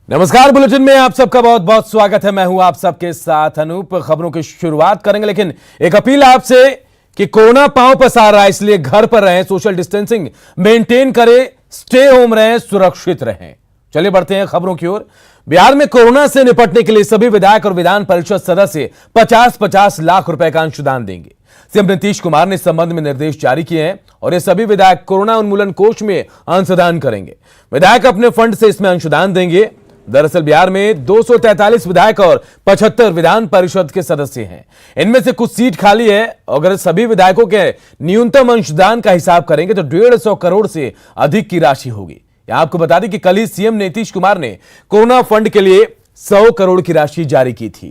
नमस्कार, बुलेटिन में आप सबका बहुत बहुत स्वागत है। मैं हूं आप सबके साथ अनूप। खबरों की शुरुआत करेंगे, लेकिन एक अपील आपसे कि कोरोना पांव पसार रहा है, इसलिए घर पर रहें, सोशल डिस्टेंसिंग मेंटेन करें, स्टे होम रहें, सुरक्षित रहें। चलिए बढ़ते हैं खबरों की ओर। बिहार में कोरोना से निपटने के लिए सभी विधायक और विधान परिषद सदस्य 50-50 लाख रुपए का अंशदान देंगे। सीएम नीतीश कुमार ने इस संबंध में निर्देश जारी किए हैं और ये सभी विधायक कोरोना उन्मूलन कोष में अंशदान करेंगे। विधायक अपने फंड से इसमें अंशदान देंगे। दरअसल बिहार में 243 विधायक और 75 विधान परिषद के सदस्य हैं। इनमें से कुछ सीट खाली है। अगर सभी विधायकों के न्यूनतम अंशदान का हिसाब करेंगे तो 150 करोड़ से अधिक की राशि होगी। आपको बता दें कि कल ही सीएम नीतीश कुमार ने कोरोना फंड के लिए 100 करोड़ की राशि जारी की थी।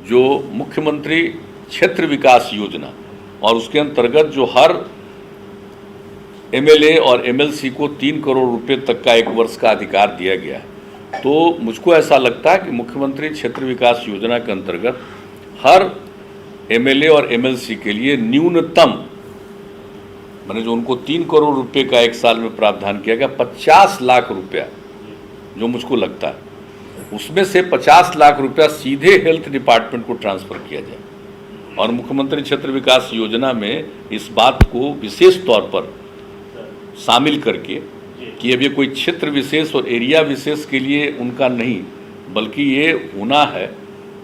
जो मुख्यमंत्री क्षेत्र विकास योजना और उसके अंतर्गत जो हर एमएलए और एमएलसी को 3 करोड़ रुपए तक का एक वर्ष का अधिकार दिया गया है, तो मुझको ऐसा लगता है कि मुख्यमंत्री क्षेत्र विकास योजना के अंतर्गत हर एमएलए और एमएलसी के लिए न्यूनतम माने जो उनको 3 करोड़ रुपए का एक साल में प्रावधान किया गया, 50 लाख रुपया जो मुझको लगता है, उसमें से 50 लाख रुपया सीधे हेल्थ डिपार्टमेंट को ट्रांसफर किया जाए। और मुख्यमंत्री क्षेत्र विकास योजना में इस बात को विशेष तौर पर शामिल करके कि अब ये कोई क्षेत्र विशेष और एरिया विशेष के लिए उनका नहीं, बल्कि ये होना है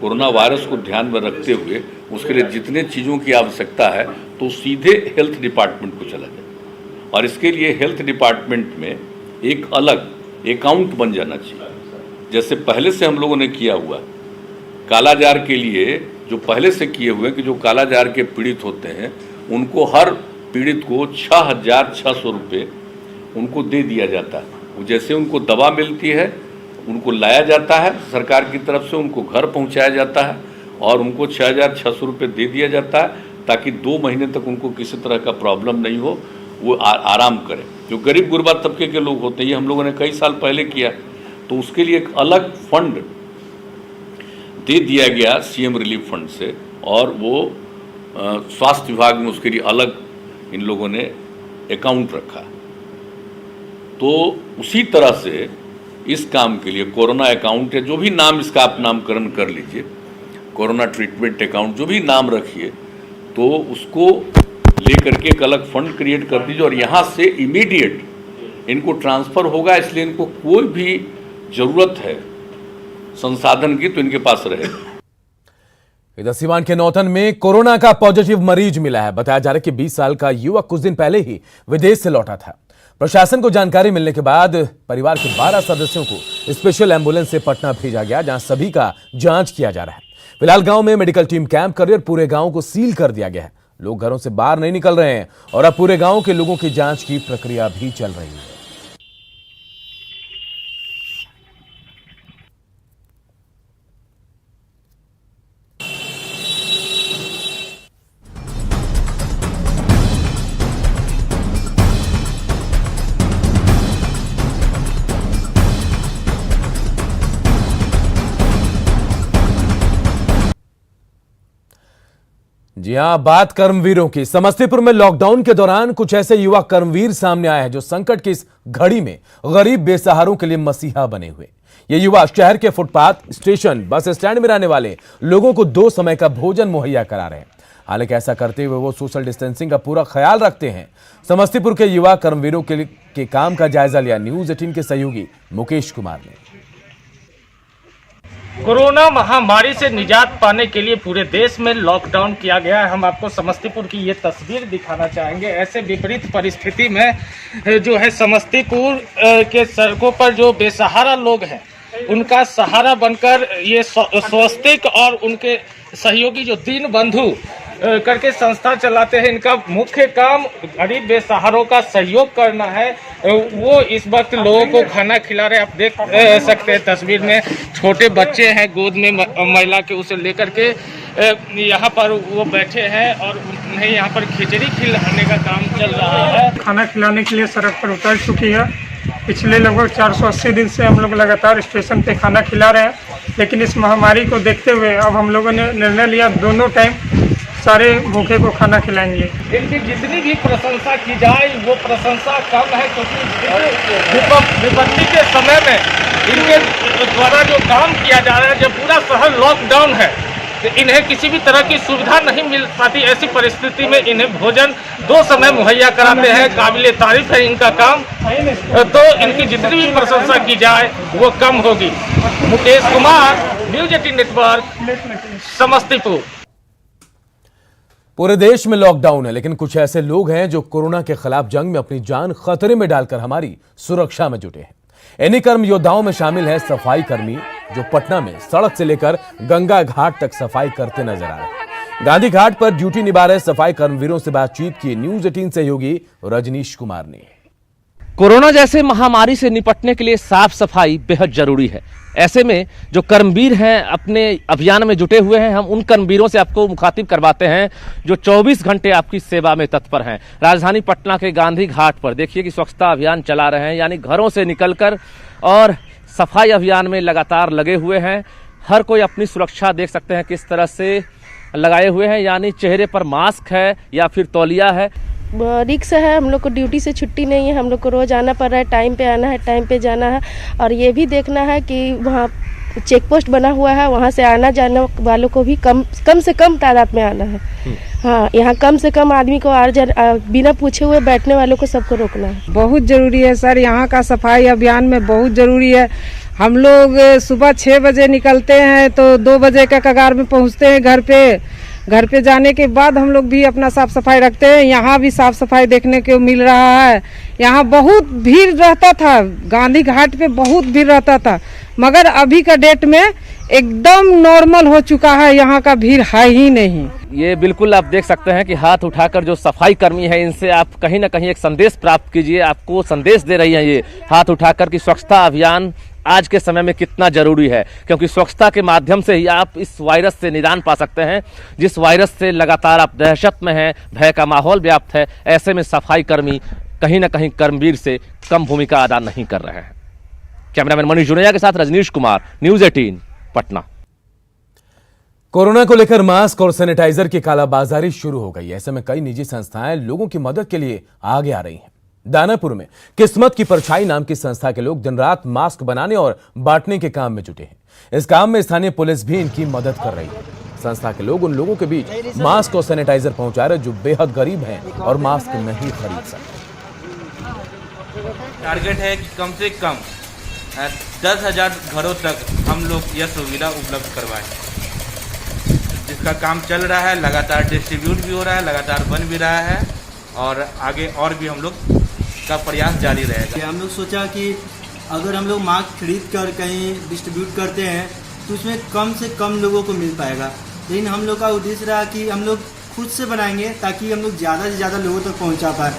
कोरोना वायरस को ध्यान में रखते हुए उसके लिए जितने चीज़ों की आवश्यकता है तो सीधे हेल्थ डिपार्टमेंट को चला जाए। और इसके लिए हेल्थ डिपार्टमेंट में एक अलग अकाउंट बन जाना चाहिए, जैसे पहले से हम लोगों ने किया हुआ कालाजार के लिए, जो पहले से किए हुए कि जो कालाजार के पीड़ित होते हैं उनको हर पीड़ित को 6,600 रुपये उनको दे दिया जाता है। जैसे उनको दवा मिलती है उनको लाया जाता है सरकार की तरफ से, उनको घर पहुंचाया जाता है और उनको 6,600 रुपये दे दिया जाता है ताकि 2 महीने तक उनको किसी तरह का प्रॉब्लम नहीं हो, वो आराम करें। जो गरीब गुरबा तबके के लोग होते हैं, ये हम लोगों ने कई साल पहले किया, तो उसके लिए एक अलग फंड दे दिया गया सीएम रिलीफ फंड से, और वो स्वास्थ्य विभाग में उसके लिए अलग इन लोगों ने अकाउंट रखा। तो उसी तरह से इस काम के लिए कोरोना अकाउंट या जो भी नाम इसका आप नामकरण कर लीजिए, कोरोना ट्रीटमेंट अकाउंट जो भी नाम रखिए, तो उसको लेकर के एक अलग फंड क्रिएट कर दीजिए और यहाँ से इमीडिएट इनको ट्रांसफ़र होगा। इसलिए इनको कोई भी ज़रूरत है संसाधन की तो इनके पास रहेगा। इधर सीवान के नौतन में कोरोना का पॉजिटिव मरीज मिला है। बताया जा रहा है कि 20 साल का युवक कुछ दिन पहले ही विदेश से लौटा था। प्रशासन को जानकारी मिलने के बाद परिवार के 12 सदस्यों को स्पेशल एम्बुलेंस से पटना भेजा गया, जहां सभी का जांच किया जा रहा है। फिलहाल गांव में मेडिकल टीम कैंप कर रही है और पूरे गांव को सील कर दिया गया है। लोग घरों से बाहर नहीं निकल रहे हैं और अब पूरे गांव के लोगों की जांच की प्रक्रिया भी चल रही है। जी हां, बात कर्मवीरों की। समस्तीपुर में लॉकडाउन के दौरान कुछ ऐसे युवा कर्मवीर सामने आए हैं जो संकट की इस घड़ी में गरीब बेसहारों के लिए मसीहा बने हुए। ये युवा शहर के फुटपाथ, स्टेशन, बस स्टैंड में रहने वाले लोगों को 2 समय का भोजन मुहैया करा रहे हैं। हालांकि ऐसा करते हुए वो सोशल डिस्टेंसिंग का पूरा ख्याल रखते हैं। समस्तीपुर के युवा कर्मवीरों के काम का जायजा लिया न्यूज 18 के सहयोगी मुकेश कुमार ने। कोरोना महामारी से निजात पाने के लिए पूरे देश में लॉकडाउन किया गया है। हम आपको समस्तीपुर की ये तस्वीर दिखाना चाहेंगे। ऐसे विपरीत परिस्थिति में जो है समस्तीपुर के सड़कों पर जो बेसहारा लोग हैं उनका सहारा बनकर ये स्वस्तिक और उनके सहयोगी जो दीन बंधु करके संस्था चलाते हैं, इनका मुख्य काम गरीब बेसहारों का सहयोग करना है। वो इस वक्त लोगों को खाना खिला रहे हैं। आप देख सकते हैं तस्वीर में छोटे बच्चे हैं गोद में महिला के, उसे लेकर के यहाँ पर वो बैठे हैं और उन्हें यहाँ पर खिचड़ी खिलाने का काम चल रहा है। खाना खिलाने के लिए सड़क पर उतर चुकी है। पिछले लगभग 480 दिन से हम लोग लगातार स्टेशन पे खाना खिला रहे हैं, लेकिन इस महामारी को देखते हुए अब हम लोगों ने निर्णय लिया दोनों टाइम सारे भूखे को खाना खिलाएंगे। इनकी जितनी भी प्रशंसा की जाए वो प्रशंसा कम है, क्योंकि विपत्ति के समय में इनके द्वारा जो काम किया जा रहा है, जब पूरा शहर लॉकडाउन है तो इन्हें किसी भी तरह की सुविधा नहीं मिल पाती। ऐसी परिस्थिति में इन्हें भोजन 2 समय मुहैया कराते हैं। काबिले तारीफ है इनका काम, तो इनकी जितनी भी प्रशंसा की जाए वो कम होगी। Mukesh Kumar, news 18 network, Samastipur. पूरे देश में लॉकडाउन है, लेकिन कुछ ऐसे लोग हैं जो कोरोना के खिलाफ जंग में अपनी जान खतरे में डालकर हमारी सुरक्षा में जुटे हैं। इन्हीं कर्म योद्धाओं में शामिल है सफाई कर्मी, जो पटना में सड़क से लेकर गंगा घाट तक सफाई करते नजर आ रहे हैं। गांधी घाट पर ड्यूटी निभा रहे सफाई कर्मवीरों से बातचीत की न्यूज़ 18 सहयोगी रजनीश कुमार ने। कोरोना जैसे महामारी से निपटने के लिए साफ सफाई बेहद जरूरी है। ऐसे में जो कर्मवीर हैं अपने अभियान में जुटे हुए हैं, हम उन कर्मवीरों से आपको मुखातिब करवाते हैं जो 24 घंटे आपकी सेवा में तत्पर हैं। राजधानी पटना के गांधी घाट पर देखिए कि स्वच्छता अभियान चला रहे हैं, यानी घरों से निकलकर और सफाई अभियान में लगातार लगे हुए हैं। हर कोई अपनी सुरक्षा देख सकते हैं किस तरह से लगाए हुए हैं, यानी चेहरे पर मास्क है या फिर तौलिया है। रिक्स है, हम लोग को ड्यूटी से छुट्टी नहीं है, हम लोग को रोज आना पड़ रहा है, टाइम पे आना है, टाइम पे जाना है। और ये भी देखना है कि वहाँ चेक पोस्ट बना हुआ है, वहाँ से आना जाने वालों को भी कम से कम तादाद में आना है। हाँ, यहाँ कम से कम आदमी को बिना पूछे हुए बैठने वालों को सबको रोकना है। बहुत जरूरी है सर, यहाँ का सफाई अभियान में बहुत जरूरी है। हम लोग सुबह 6 बजे निकलते हैं तो 2 बजे का कगार में पहुँचते हैं घर पे जाने के बाद हम लोग भी अपना साफ सफाई रखते हैं। यहाँ भी साफ सफाई देखने को मिल रहा है। यहाँ बहुत भीड़ रहता था, गांधी घाट पे बहुत भीड़ रहता था, मगर अभी का डेट में एकदम नॉर्मल हो चुका है, यहाँ का भीड़ है ही नहीं। ये बिल्कुल आप देख सकते हैं कि हाथ उठाकर जो सफाई कर्मी है, इनसे आप कहीं ना कहीं एक संदेश प्राप्त कीजिए। आपको संदेश दे रही है ये हाथ उठाकर कि स्वच्छता अभियान आज के समय में कितना जरूरी है, क्योंकि स्वच्छता के माध्यम से ही आप इस वायरस से निदान पा सकते हैं, जिस वायरस से लगातार आप दहशत में हैं, भय का माहौल व्याप्त है। ऐसे में सफाई कर्मी कहीं ना कहीं कर्मवीर से कम भूमिका अदा नहीं कर रहे हैं। कैमरामैन मनीष जुनेजा के साथ रजनीश कुमार, न्यूज़ 18 पटना। कोरोना को लेकर मास्क और सैनिटाइजर की कालाबाजारी शुरू हो गई। ऐसे में कई निजी संस्थाएं लोगों की मदद के लिए आगे आ रही हैं। दानापुर में किस्मत की परछाई नाम की संस्था के लोग दिन रात मास्क बनाने और बांटने के काम में जुटे हैं। इस काम में स्थानीय पुलिस भी इनकी मदद कर रही है। संस्था के लोग उन लोगों के बीच मास्क और सैनिटाइजर पहुंचा रहे जो बेहद गरीब हैं और मास्क नहीं खरीद सकते। टारगेट है कि कम से कम 10,000 घरों तक हम लोग यह सुविधा उपलब्ध करवाएं, जिसका काम चल रहा है, लगातार डिस्ट्रीब्यूट भी हो रहा है, लगातार बन भी रहा है और आगे और भी हम लोग का प्रयास जारी रहेगा। हम लोग सोचा कि अगर हम लोग मास्क खरीद कर कहीं डिस्ट्रीब्यूट करते हैं तो उसमें कम से कम लोगों को मिल पाएगा, लेकिन हम लोग का उद्देश्य रहा कि हम लोग खुद से बनाएंगे ताकि हम लोग ज़्यादा से ज़्यादा लोगों तक पहुंचा पाए।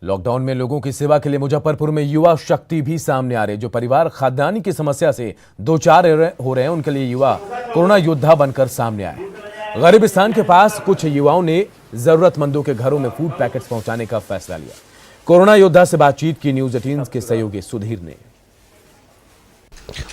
लॉकडाउन में लोगों की सेवा के लिए मुजफ्फरपुर में युवा शक्ति भी सामने आ रहे, जो परिवार खाद्यान्नी की समस्या से दो चार हो रहे हैं, उनके लिए युवा कोरोना योद्धा बनकर सामने आए। गरीबिस्तान के पास कुछ युवाओं ने जरूरतमंदों के घरों में फूड पैकेट्स पहुंचाने का फैसला लिया। कोरोना योद्धा से बातचीत की न्यूज़ 18 के सहयोगी सुधीर ने।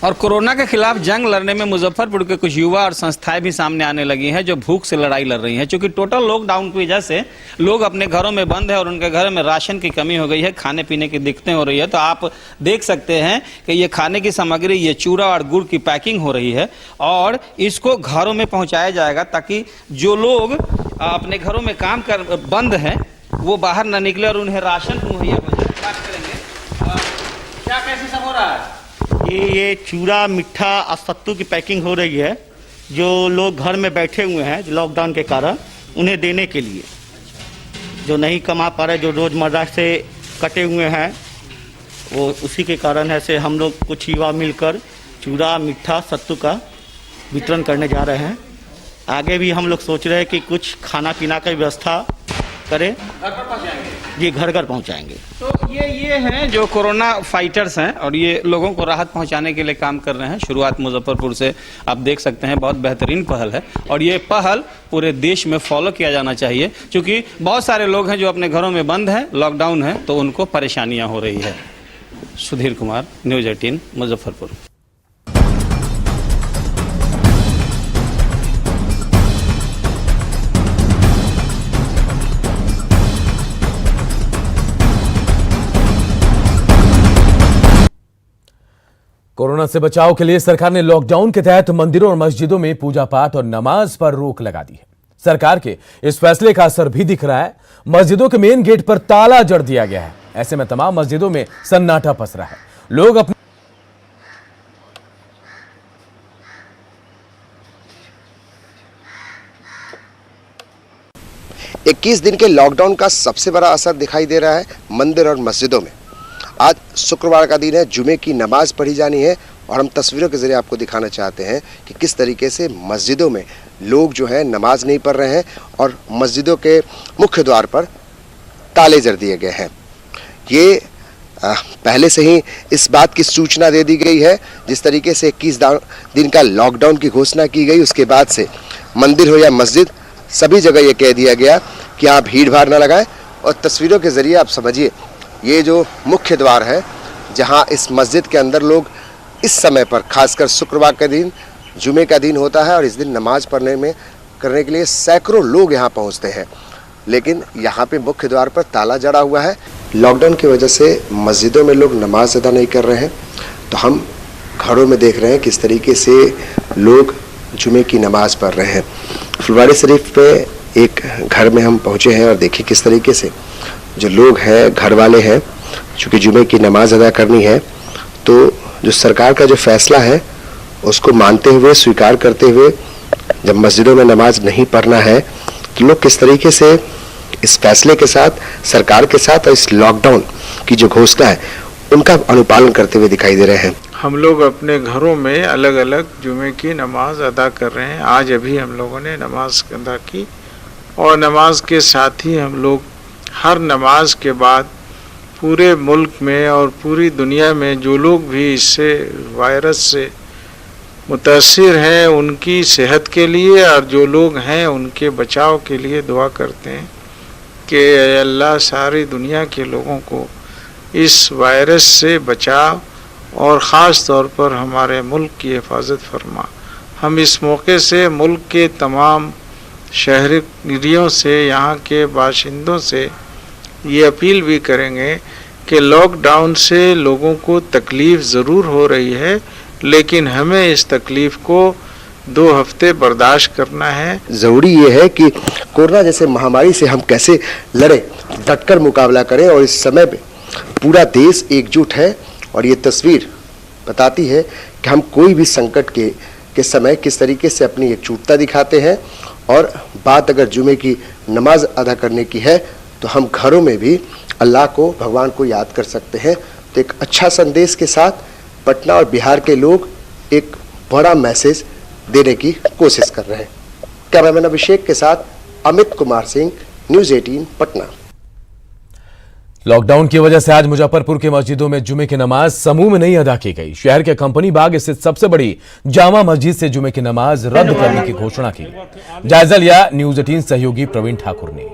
और कोरोना के खिलाफ जंग लड़ने में मुजफ्फरपुर के कुछ युवा और संस्थाएं भी सामने आने लगी हैं जो भूख से लड़ाई लड़ रही हैं। क्योंकि टोटल लॉकडाउन की वजह से लोग अपने घरों में बंद है और उनके घर में राशन की कमी हो गई है, खाने पीने की दिक्कतें हो रही है। तो आप देख सकते हैं कि ये खाने की सामग्री, ये चूड़ा और गुड़ की पैकिंग हो रही है और इसको घरों में पहुंचाया जाएगा ताकि जो लोग अपने घरों में काम कर बंद हैं वो बाहर न निकले और उन्हें राशन मुहैया हो जाए। बात करेंगे क्या कैसे सब हो रहा है। ये चूड़ा, मिठा और सत्तू की पैकिंग हो रही है जो लोग घर में बैठे हुए हैं लॉकडाउन के कारण, उन्हें देने के लिए, जो नहीं कमा पा रहे, जो रोज़मर्रा से कटे हुए हैं, वो उसी के कारण है से हम लोग कुछ युवा मिलकर चूड़ा, मिठा, सत्तू का वितरण करने जा रहे हैं। आगे भी हम लोग सोच रहे हैं कि कुछ खाना पीना की व्यवस्था करें, घर पर पहुंचाएंगे जी, घर घर पहुंचाएंगे। तो ये हैं जो कोरोना फाइटर्स हैं और ये लोगों को राहत पहुंचाने के लिए काम कर रहे हैं। शुरुआत मुजफ्फरपुर से आप देख सकते हैं, बहुत बेहतरीन पहल है और ये पहल पूरे देश में फॉलो किया जाना चाहिए, क्योंकि बहुत सारे लोग हैं जो अपने घरों में बंद हैं, लॉकडाउन है, तो उनको परेशानियां हो रही है। सुधीर कुमार, न्यूज़ 18 मुजफ्फरपुर। कोरोना से बचाव के लिए सरकार ने लॉकडाउन के तहत मंदिरों और मस्जिदों में पूजा पाठ और नमाज पर रोक लगा दी है। सरकार के इस फैसले का असर भी दिख रहा है। मस्जिदों के मेन गेट पर ताला जड़ दिया गया है। ऐसे में तमाम मस्जिदों में सन्नाटा पसरा है। लोग अपने 21 दिन के लॉकडाउन का सबसे बड़ा असर दिखाई दे रहा है मंदिर और मस्जिदों में। आज शुक्रवार का दिन है, जुमे की नमाज पढ़ी जानी है और हम तस्वीरों के जरिए आपको दिखाना चाहते हैं कि किस तरीके से मस्जिदों में लोग जो है नमाज नहीं पढ़ रहे हैं और मस्जिदों के मुख्य द्वार पर ताले जड़ दिए गए हैं। ये पहले से ही इस बात की सूचना दे दी गई है। जिस तरीके से 21 दिन का लॉकडाउन की घोषणा की गई, उसके बाद से मंदिर हो या मस्जिद, सभी जगह ये कह दिया गया कि आप भीड़ भाड़ ना लगाएं। और तस्वीरों के जरिए आप समझिए, ये जो मुख्य द्वार है जहां इस मस्जिद के अंदर लोग इस समय पर, खासकर शुक्रवार का दिन, जुमे का दिन होता है और इस दिन नमाज करने के लिए सैकड़ों लोग यहां पहुंचते हैं, लेकिन यहां पे मुख्य द्वार पर ताला जड़ा हुआ है। लॉकडाउन की वजह से मस्जिदों में लोग नमाज अदा नहीं कर रहे हैं, तो हम घरों में देख रहे हैं किस तरीके से लोग जुमे की नमाज पढ़ रहे हैं। फुलवारी शरीफ पे एक घर में हम पहुंचे हैं और देखिए किस तरीके से जो लोग हैं, घर वाले हैं, चूँकि जुमे की नमाज अदा करनी है, तो जो सरकार का जो फैसला है उसको मानते हुए, स्वीकार करते हुए जब मस्जिदों में नमाज नहीं पढ़ना है, तो लोग किस तरीके से इस फैसले के साथ, सरकार के साथ और इस लॉकडाउन की जो घोषणा है उनका अनुपालन करते हुए दिखाई दे रहे हैं। हम लोग अपने घरों में अलग अलग जुमे की नमाज अदा कर रहे हैं। आज अभी हम लोगों ने नमाज अदा की और नमाज के साथ ही हम लोग हर नमाज के बाद पूरे मुल्क में और पूरी दुनिया में जो लोग भी इससे, वायरस से मुतासिर हैं, उनकी सेहत के लिए और जो लोग हैं उनके बचाव के लिए दुआ करते हैं कि अल्लाह सारी दुनिया के लोगों को इस वायरस से बचाव और ख़ास तौर पर हमारे मुल्क की हिफाजत फरमा। हम इस मौके से मुल्क के तमाम शहरियों से, यहाँ के बाशिंदों से ये अपील भी करेंगे कि लॉकडाउन से लोगों को तकलीफ़ ज़रूर हो रही है, लेकिन हमें इस तकलीफ़ को 2 हफ्ते बर्दाश्त करना है। ज़रूरी ये है कि कोरोना जैसे महामारी से हम कैसे लड़ें, डटकर मुकाबला करें और इस समय पे पूरा देश एकजुट है। और ये तस्वीर बताती है कि हम कोई भी संकट के समय किस तरीके से अपनी एकजुटता दिखाते हैं। और बात अगर जुमे की नमाज अदा करने की है तो हम घरों में भी अल्लाह को, भगवान को याद कर सकते हैं। तो एक अच्छा संदेश के साथ पटना और बिहार के लोग एक बड़ा मैसेज देने की कोशिश कर रहे हैं। कैमरामैन अभिषेक के साथ अमित कुमार सिंह, न्यूज़ 18 पटना। लॉकडाउन की वजह से आज मुजफ्फरपुर के मस्जिदों में जुमे की नमाज समूह में नहीं अदा की गई। शहर के कंपनी बाग स्थित सबसे बड़ी जामा मस्जिद से जुमे की नमाज रद्द करने की घोषणा की। जायजा लिया न्यूज़ 18 सहयोगी प्रवीण ठाकुर ने।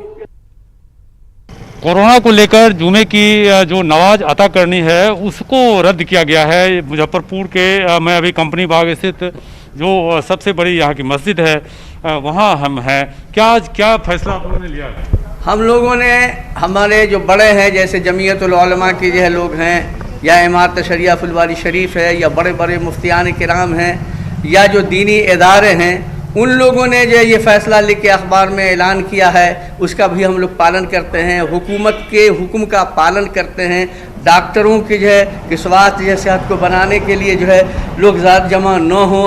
कोरोना को लेकर जुमे की जो नमाज अदा करनी है उसको रद्द किया गया है। मुजफ्फरपुर के मैं अभी कंपनी बाग स्थित जो सबसे बड़ी यहाँ की मस्जिद है वहाँ हम हैं। क्या फैसला आप लोगों ने लिया है? हम लोगों ने, हमारे जो बड़े हैं जैसे जमीयतुल उलमा के जो लोग हैं, या इमारत शरिया फुलवारी शरीफ है, या बड़े बड़े मुफ्तियान किराम हैं, या जो दीनी इदारे हैं, उन लोगों ने जो ये फ़ैसला लेके अखबार में ऐलान किया है उसका भी हम लोग पालन करते हैं। हुकूमत के हुक्म का पालन करते हैं। डॉक्टरों की जो है कि स्वास्थ्य जो सेहत को बनाने के लिए जो है लोग ज़्यादा जमा न हो,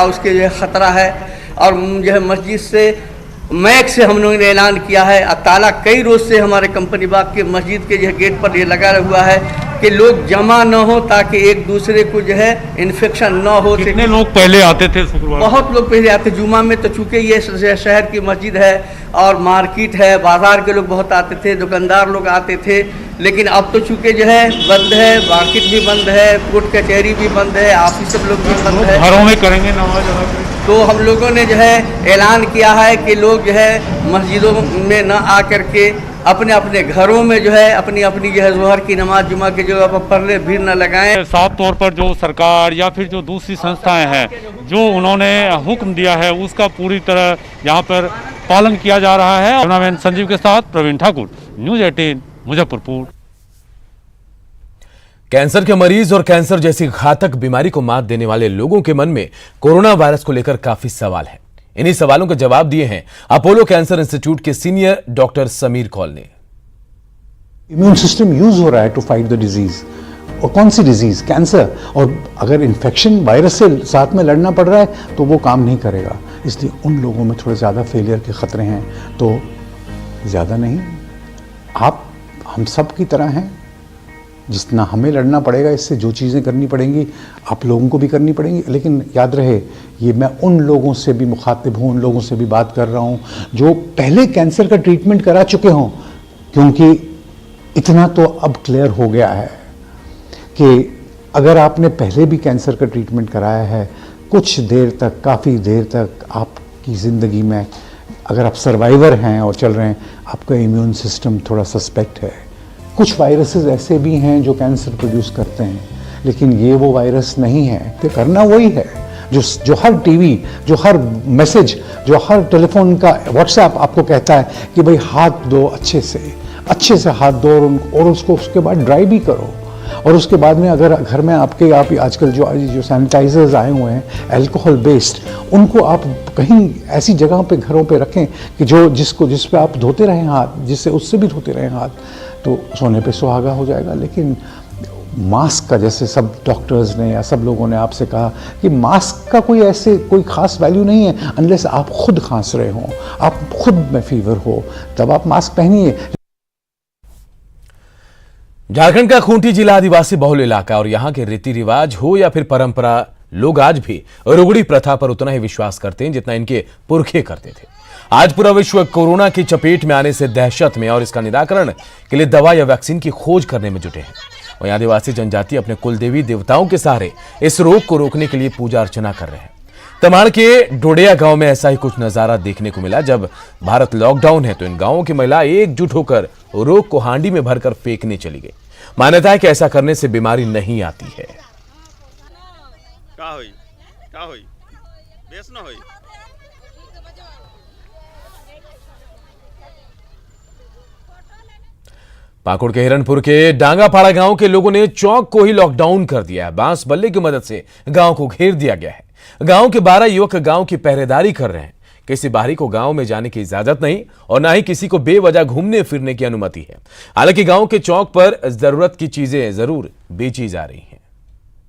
उसके जो है ख़तरा है। और जो है मस्जिद से, मैक से हम लोगों ने ऐलान किया है। ताला कई रोज़ से हमारे कंपनी बाग के मस्जिद के जो गेट पर ये लगा हुआ है कि लोग जमा न हो ताकि एक दूसरे को जो है इन्फेक्शन न हो। कितने लोग पहले आते थे शुक्रवार? बहुत लोग पहले आते। जुमा में तो चूँकि ये शहर की मस्जिद है और मार्केट है, बाज़ार के लोग बहुत आते थे, दुकानदार लोग आते थे, लेकिन अब तो चूँकि जो है बंद है, मार्केट भी बंद है, कोर्ट कचहरी भी बंद है, ऑफिस लोग भी बंद है। घरों में करेंगे नमाज अदा? तो हम लोगों ने जो है ऐलान किया है कि लोग जो है मस्जिदों में न आकर के अपने अपने घरों में जो है अपनी अपनी जो है ज़ोहर की नमाज जुमा की जगह पर पढ़ने, भीड़ न लगाएं। साफ तौर पर जो सरकार या फिर जो दूसरी संस्थाएं हैं जो उन्होंने हुक्म दिया है उसका पूरी तरह यहाँ पर पालन किया जा रहा है। कैमरामैन संजीव के साथ प्रवीण ठाकुर, न्यूज़ 18 मुजफ्फरपुर। कैंसर के मरीज और कैंसर जैसी घातक बीमारी को मात देने वाले लोगों के मन में कोरोना वायरस को लेकर काफी सवाल है। इन्हीं सवालों के जवाब दिए हैं अपोलो कैंसर इंस्टीट्यूट के सीनियर डॉक्टर समीर कौल ने। इम्यून सिस्टम यूज हो रहा है टू फाइट द डिजीज, और कौन सी डिजीज? कैंसर। और अगर इन्फेक्शन वायरस से साथ में लड़ना पड़ रहा है तो वो काम नहीं करेगा, इसलिए उन लोगों में थोड़े ज़्यादा फेलियर के खतरे हैं। तो ज़्यादा नहीं, आप हम सब की तरह हैं, जितना हमें लड़ना पड़ेगा इससे, जो चीज़ें करनी पड़ेंगी आप लोगों को भी करनी पड़ेंगी। लेकिन याद रहे, ये मैं उन लोगों से भी मुखातिब हूँ, उन लोगों से भी बात कर रहा हूँ जो पहले कैंसर का ट्रीटमेंट करा चुके हों, क्योंकि इतना तो अब क्लियर हो गया है कि अगर आपने पहले भी कैंसर का ट्रीटमेंट कराया है, कुछ देर तक, काफ़ी देर तक आपकी ज़िंदगी में अगर आप सर्वाइवर हैं और चल रहे हैं, आपका इम्यून सिस्टम थोड़ा सस्पेक्ट है। कुछ वायरसेस ऐसे भी हैं जो कैंसर प्रोड्यूस करते हैं, लेकिन ये वो वायरस नहीं है। तो करना वही है जो हर टीवी, जो हर मैसेज, जो हर टेलीफोन का व्हाट्सएप आपको कहता है कि भाई हाथ धो, अच्छे से हाथ धो, और उसको उसके बाद ड्राई भी करो। और उसके बाद में अगर घर में आप आजकल जो सैनिटाइजर्स आए हुए हैं अल्कोहल बेस्ड, उनको आप कहीं ऐसी जगह पे घरों पे रखें कि जिस पे आप धोते रहें हाथ, जिससे उससे भी धोते रहें हाथ, तो सोने पे सुहागा हो जाएगा। लेकिन मास्क का, जैसे सब डॉक्टर्स ने या सब लोगों ने आपसे कहा कि मास्क का कोई खास वैल्यू नहीं है अनलेस आप खुद खांस रहे हो, आप खुद में फीवर हो, तब आप मास्क पहनिए। झारखंड का खूंटी जिला आदिवासी बहुल इलाका और यहाँ के रीति रिवाज हो या फिर परंपरा, लोग आज भी रुगड़ी प्रथा पर उतना ही विश्वास करते हैं जितना इनके पुरखे करते थे। आज पूरा विश्व कोरोना की चपेट में आने से दहशत में और इसका निराकरण के लिए दवा या वैक्सीन की खोज करने में जुटे हैं। वहीं आदिवासी जनजाति अपने कुल देवी देवताओं के सहारे इस रोग को रोकने के लिए पूजा अर्चना कर रहे हैं। तमाड़ के डोडिया गांव में ऐसा ही कुछ नजारा देखने को मिला। जब भारत लॉकडाउन है तो इन गांवों की महिला एकजुट होकर रोग को हांडी में भरकर फेंकने चली गई। मान्यता है कि ऐसा करने से बीमारी नहीं आती है। पाकुड़ के हिरणपुर के डांगापाड़ा गांव के लोगों ने चौक को ही लॉकडाउन कर दिया है। बांस बल्ले की मदद से गांव को घेर दिया गया है। गांव के 12 युवक गांव की पहरेदारी कर रहे हैं। किसी बाहरी को गांव में जाने की इजाजत नहीं और ना ही किसी को बेवजह घूमने फिरने की अनुमति है। हालांकि गांव के चौक पर जरूरत की चीजें जरूर बेची जा रही हैं।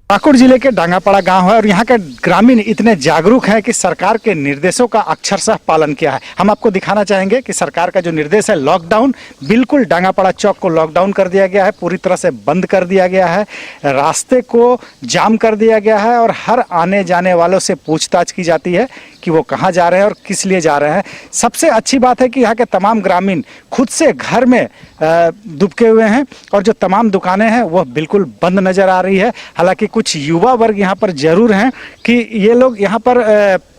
पाकुड़ जिले के डांगापाड़ा गांव है और यहाँ के ग्रामीण इतने जागरूक हैं कि सरकार के निर्देशों का अक्षरशः पालन किया है। हम आपको दिखाना चाहेंगे कि सरकार का जो निर्देश है लॉकडाउन, बिल्कुल डांगापाड़ा चौक को लॉकडाउन कर दिया गया है, पूरी तरह से बंद कर दिया गया है, रास्ते को जाम कर दिया गया है और हर आने जाने वालों से पूछताछ की जाती है कि वो कहाँ जा रहे हैं और किस लिए जा रहे हैं। सबसे अच्छी बात है कि यहाँ के तमाम ग्रामीण खुद से घर में दुबके हुए हैं और जो तमाम दुकानें हैं वह बिल्कुल बंद नज़र आ रही है। हालांकि कुछ युवा वर्ग यहाँ पर जरूर हैं कि ये लोग यहाँ पर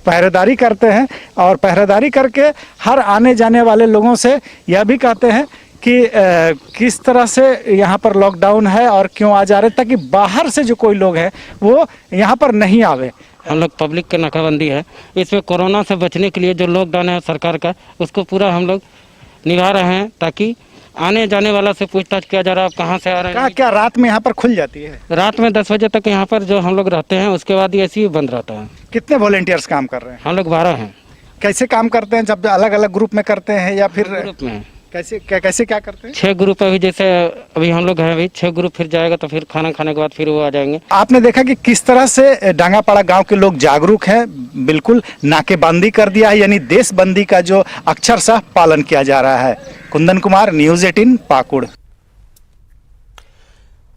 पहरेदारी करते हैं और पहरेदारी करके हर आने जाने वाले लोगों से यह भी कहते हैं कि किस तरह से यहाँ पर लॉकडाउन है और क्यों आ जा रहे, ताकि बाहर से जो कोई लोग हैं वो यहाँ पर नहीं आवे। हम लोग पब्लिक के नाकाबंदी है, इसमें कोरोना से बचने के लिए जो लॉकडाउन है सरकार का, उसको पूरा हम लोग निभा रहे हैं ताकि आने जाने वाला से पूछताछ किया जा रहा है, आप कहाँ से आ रहे हैं। क्या रात में यहाँ पर खुल जाती है? रात में 10 बजे तक यहाँ पर जो हम लोग रहते हैं, उसके बाद ये ऐसे ही बंद रहता है। कितने वॉलेंटियर्स काम कर रहे हैं? हम लोग 12 हैं। कैसे काम करते हैं? जब अलग अलग ग्रुप में करते हैं या फिर ग्रुप में? कैसे क्या करते हैं? 6 ग्रुप अभी, जैसे अभी हम लोग हैं, अभी 6 ग्रुप फिर जाएगा तो फिर खाना खाने के बाद फिर वो आ जाएंगे। आपने देखा कि किस तरह से डांगापाड़ा गांव के लोग जागरूक हैं, बिल्कुल नाकेबंदी कर दिया है, यानी देशबंदी का जो अक्षरशः पालन किया जा रहा है। कुंदन कुमार, न्यूज़ 18 पाकुड़।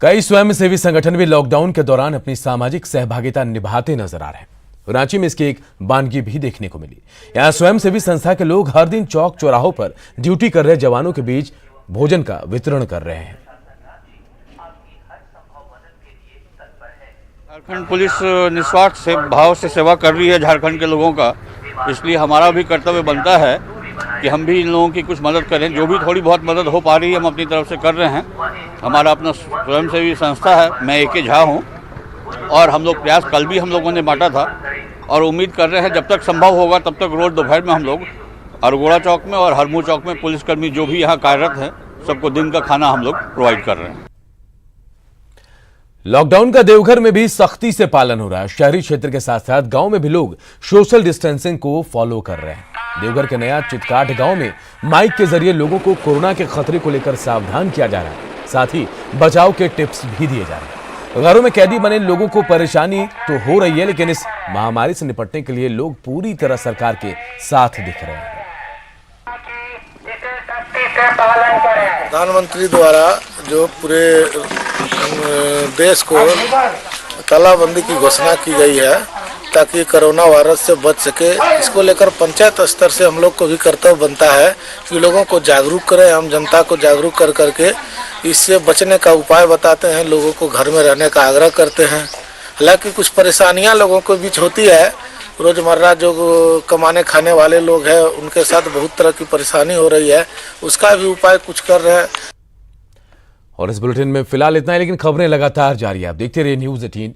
कई स्वयंसेवी संगठन भी लॉकडाउन के दौरान अपनी सामाजिक सहभागिता निभाते नजर आ रहे हैं। रांची में इसकी एक बानगी भी देखने को मिली। यहां स्वयंसेवी संस्था के लोग हर दिन चौक चौराहों पर ड्यूटी कर रहे जवानों के बीच भोजन का वितरण कर रहे हैं। झारखंड पुलिस निस्वार्थ से भाव से सेवा कर रही है झारखंड के लोगों का, इसलिए हमारा भी कर्तव्य बनता है कि हम भी इन लोगों की कुछ मदद करें। जो भी थोड़ी बहुत मदद हो पा रही है हम अपनी तरफ से कर रहे हैं। हमारा अपना स्वयंसेवी संस्था है, मैं AK झा हूँ और हम लोग प्रयास कल भी हम लोगों ने बांटा था और उम्मीद कर रहे हैं जब तक संभव होगा तब तक रोज दोपहर में हम लोग अरगोड़ा चौक में और हरमू चौक में पुलिसकर्मी जो भी यहाँ कार्यरत हैं सबको दिन का खाना हम लोग प्रोवाइड कर रहे हैं। लॉकडाउन का देवघर में भी सख्ती से पालन हो रहा है। शहरी क्षेत्र के साथ साथ गांव में भी लोग सोशल डिस्टेंसिंग को फॉलो कर रहे हैं। देवघर के नया चितकाट गांव में माइक के जरिए लोगों को कोरोना के खतरे को लेकर सावधान किया जा रहा है, साथ ही बचाव के टिप्स भी दिए जा रहे हैं। घरों में कैदी बने लोगों को परेशानी तो हो रही है, लेकिन इस महामारी से निपटने के लिए लोग पूरी तरह सरकार के साथ दिख रहे हैं। प्रधानमंत्री द्वारा जो पूरे देश को तालाबंदी की घोषणा की गई है ताकि कोरोना वायरस से बच सके, इसको लेकर पंचायत स्तर से हम लोग को भी कर्तव्य बनता है कि लोगों को जागरूक करें। हम जनता को जागरूक कर करके इससे बचने का उपाय बताते हैं, लोगों को घर में रहने का आग्रह करते हैं। हालांकि कुछ परेशानियां लोगों के बीच होती है, रोजमर्रा जो कमाने खाने वाले लोग हैं उनके साथ बहुत तरह की परेशानी हो रही है, उसका भी उपाय कुछ कर रहे हैं। और इस बुलेटिन में फिलहाल इतना ही, लेकिन खबरें लगातार जारी है। आप देखते रहिए News 18।